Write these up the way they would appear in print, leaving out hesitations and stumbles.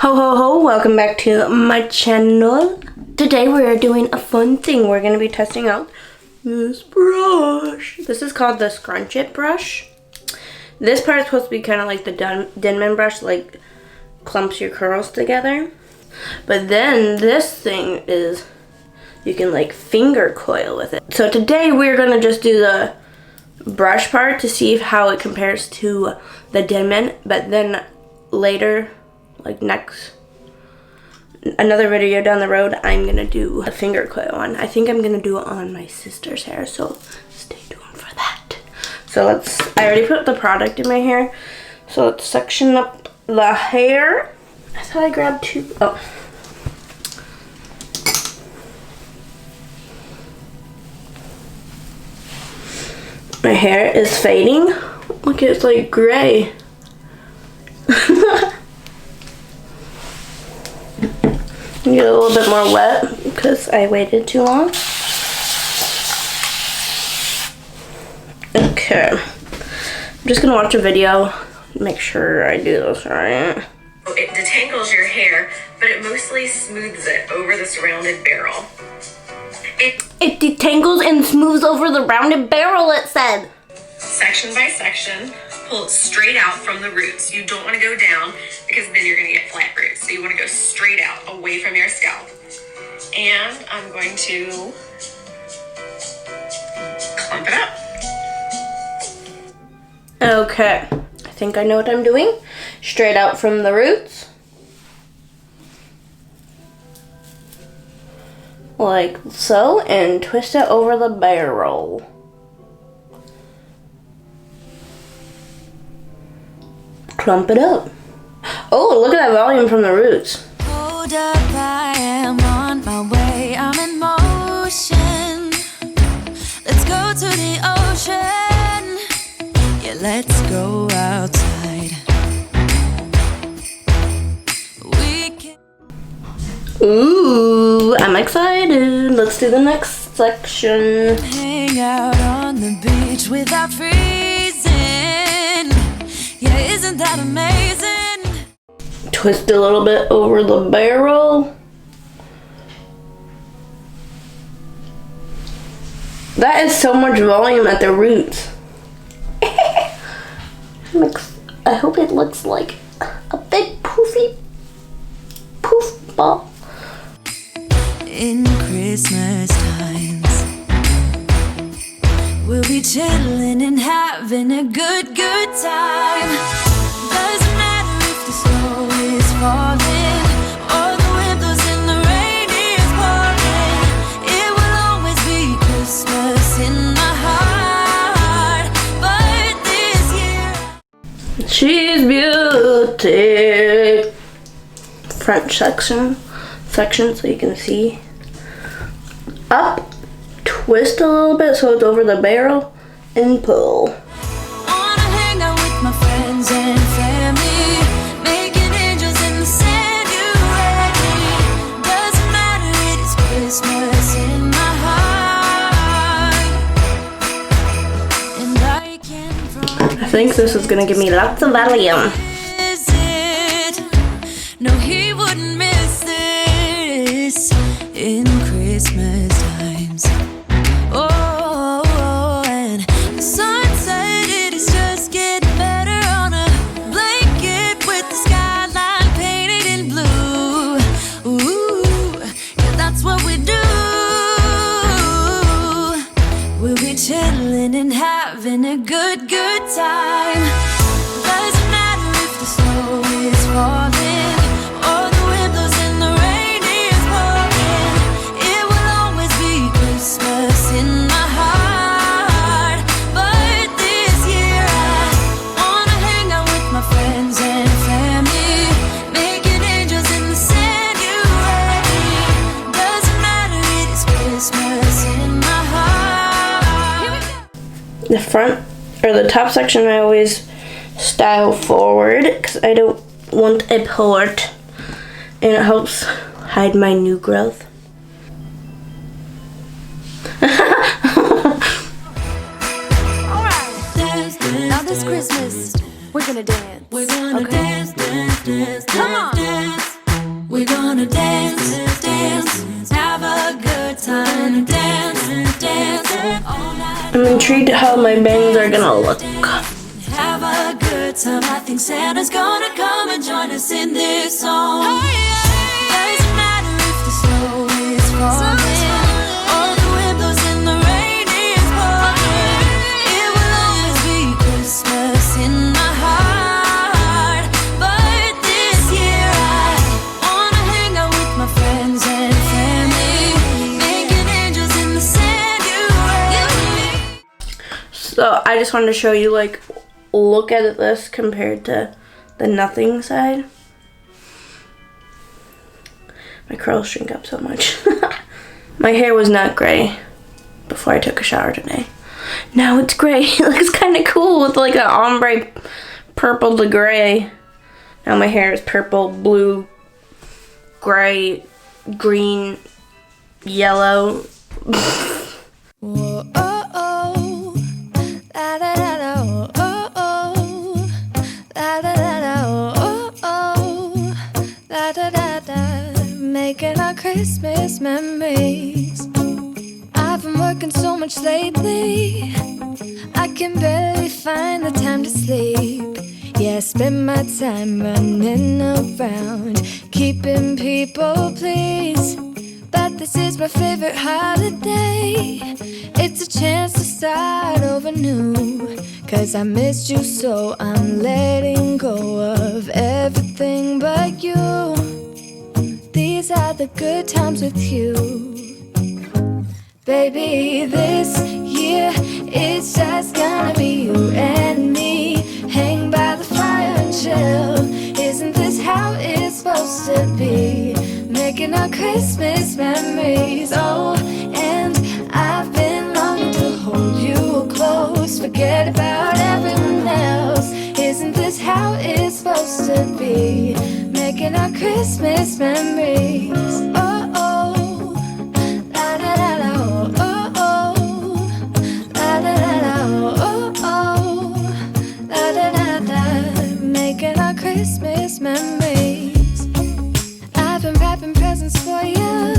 Ho ho ho, welcome back to my channel. Today we are doing a fun thing. We're going to be testing out this brush. This is called the Scrunch It brush. This part is supposed to be kind of like the Denman brush, like clumps your curls together. But then this thing is, you can like finger coil with it. So today we're going to just do the brush part to see how it compares to the Denman. But then later, like another video down the road, I'm gonna do a finger coil one. I think I'm gonna do it on my sister's hair, so stay tuned for that. So I already put the product in my hair, so let's section up the hair. I thought I grabbed two. Oh. My hair is fading. Look, it's like gray. Get a little bit more wet because I waited too long. Okay, I'm just gonna watch a video, make sure I do this right. It detangles your hair, but it mostly smooths it over this rounded barrel. It detangles and smooths over the rounded barrel, it said. Section by section, pull it straight out from the roots. You don't want to go down because then you're going to get flat roots. So you want to go straight out, away from your scalp. And I'm going to clump it up. Okay, I think I know what I'm doing. Straight out from the roots. Like so, and twist it over the barrel. Clump it up. Oh, look at that volume from the roots. Hold up, I am on my way, I'm in motion. Let's go to the ocean. Yeah, let's go outside. We can... Ooh, I'm excited. Let's do the next section. Hang out on the beach without freezing. Yeah, isn't that amazing? Twist a little bit over the barrel. That is so much volume at the roots. I hope it looks like a big poofy poof ball. In Christmas times, we'll be chilling and having a good time. Doesn't matter if the snow is falling or the wind blows and the rain is pouring. It will always be Christmas in my heart. But this year, She's beauty. Front section so you can see. Up. Twist a little bit so it's over the barrel and pull. wanna hang out with my friends and family, making angels in the sand. You ready? Doesn't matter, it is Christmas in my heart, and I can promise. I think this is gonna give me lots of volume. No, he wouldn't miss this in Christmas times. Oh, and the sunset, it is just getting better on a blanket with the skyline painted in blue. Ooh, yeah, that's what we do. We'll be chilling and having a good time. Doesn't matter if the snow is falling or the wind blows and the rain is pouring. It will always be Christmas in my heart. But this year I wanna hang out with my friends and family, making angels in the sand. You ready? Doesn't matter, it is Christmas in my heart. Here we go. The front or the top section I always style forward because I don't want a port, and it helps hide my new growth. Alright, now this Christmas, we're gonna dance. We're gonna dance. Come on. We're gonna dance, dance, have a good time. Dance, dance, all night. I'm intrigued how my bangs are gonna look. Have a good time. I think Santa's gonna come and join us in this song. Doesn't matter if the snow is falling, or the wind blows and the rain is pouring. It will always be Christmas in my heart. But this year I wanna hang out with my friends and family, making angels in the sanctuary. So I just wanted to show you, like, look at this compared to the nothing side. My curls shrink up so much. My hair was not gray before I took a shower today. Now it's gray. It looks kind of cool with like an ombre purple to gray. Now my hair is purple, blue, gray, green, yellow. Whoa, oh, oh, la da da da, oh, oh, la da da da, oh, oh, la da da da, making our Christmas memories. I've been working so much lately, I can barely find the time to sleep. Yeah, I spend my time running around, keeping people pleased. But this is my favorite holiday. It's a chance to start over new. 'Cause I missed you, so I'm letting go of everything but you. These are the good times with you. Baby, this year it's just gonna be you and me. Hang by the fire and chill. Isn't this how it's supposed to be? Making our Christmas memories. Oh, and I've been longing to hold you close. Forget about everyone else. Isn't this how it's supposed to be? Making our Christmas memories. Oh, oh, la da da da, oh, oh, la da da da, oh, oh, la da da da. Making our Christmas memories. I've been wrapping presents for you.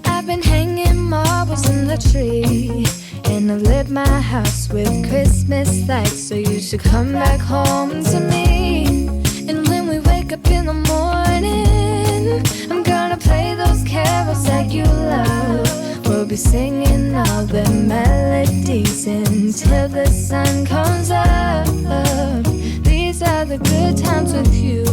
I've been hanging marbles in the tree. And I've lit my house with Christmas lights. So you should come back home to me. And when we wake up in the morning, I'm gonna play those carols that you love. We'll be singing all the melodies until the sun comes up. These are the good times with you.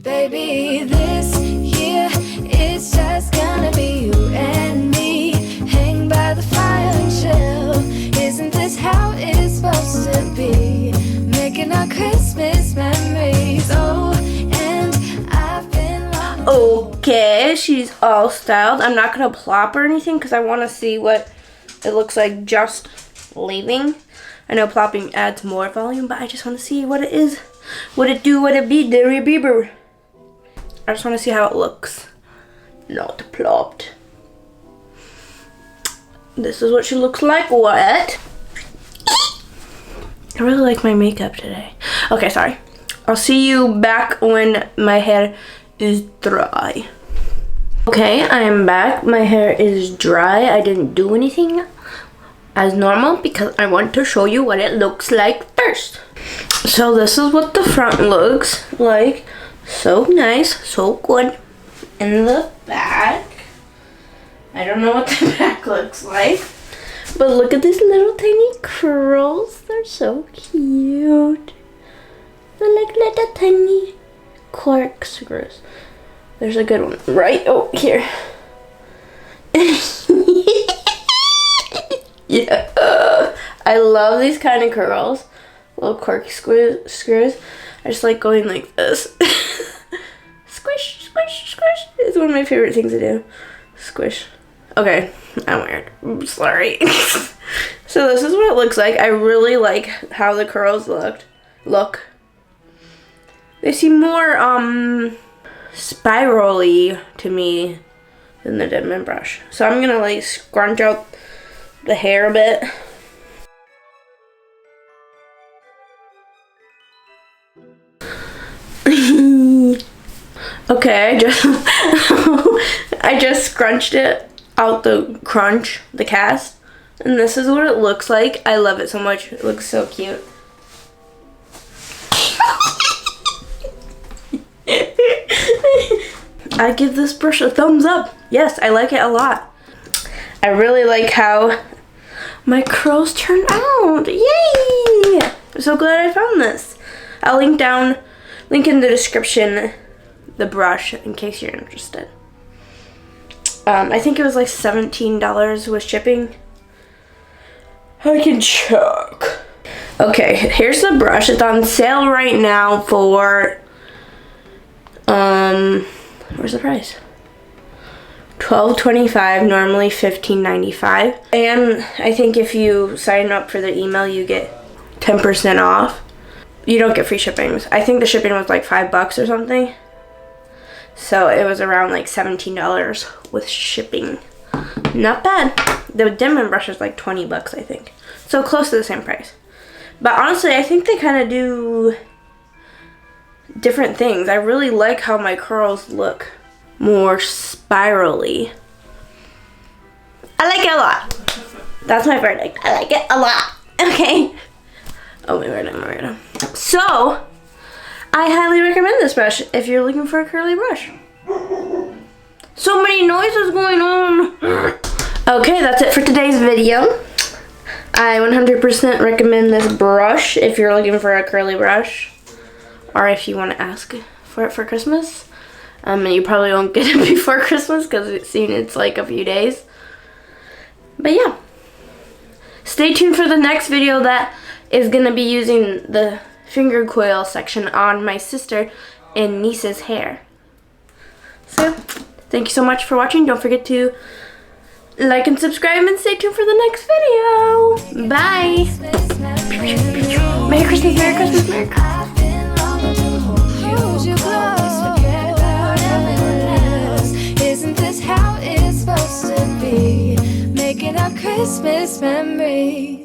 Baby, this year it's just gonna be you and me. Hang by the fire and chill. Isn't this how it's supposed to be? Making our Christmas memories. Oh, and I've been longing. Okay, she's all styled. I'm not gonna plop or anything because I want to see what it looks like just leaving. I know plopping adds more volume, but I just want to see what it is. What it do, what it be, Derry Bieber. I just want to see how it looks. Not plopped. This is what she looks like. What? I really like my makeup today. Okay, sorry. I'll see you back when my hair is dry. Okay, I am back. My hair is dry. I didn't do anything as normal because I want to show you what it looks like first. So this is what the front looks like. So nice, so good. In the back, I don't know what the back looks like, but look at these little tiny curls. They're so cute. They're like little tiny corkscrews. There's a good one right over here. Yeah, I love these kind of curls. Little corkscrews. I just like going like this. Squish, squish, squish. It's one of my favorite things to do. Squish. Okay, I'm weird. I'm sorry. So this is what it looks like. I really like how the curls look. They seem more spirally to me than the Denman brush. So I'm gonna like scrunch out the hair a bit. Okay, I just scrunched it out the crunch, the cast, and this is what it looks like. I love it so much. It looks so cute. I give this brush a thumbs up. Yes, I like it a lot. I really like how my curls turned out. Yay! I'm so glad I found this. I'll link in the description the brush in case you're interested. I think it was like $17 with shipping. I can check. Okay, here's the brush. It's on sale right now for where's the price? $12.25, normally $15.95. And I think if you sign up for the email, you get 10% off. You don't get free shipping. I think the shipping was like $5 or something. So it was around like $17 with shipping. Not bad. The Denman brush is like $20, I think. So close to the same price. But honestly, I think they kind of do different things. I really like how my curls look more spirally. I like it a lot. That's my verdict. I like it a lot. Okay. Oh, my word. So, I highly recommend this brush if you're looking for a curly brush. So many noises going on. Okay, that's it for today's video. I 100% recommend this brush if you're looking for a curly brush, or if you want to ask for it for Christmas. And you probably won't get it before Christmas because it's like a few days. But yeah, stay tuned for the next video that is going to be using the finger coil section on my sister and niece's hair. So, thank you so much for watching. Don't forget to like and subscribe and stay tuned for the next video. Bye. Merry Christmas, Merry Christmas, Merry Christmas. Isn't this how it's supposed to be? Making our Christmas memories.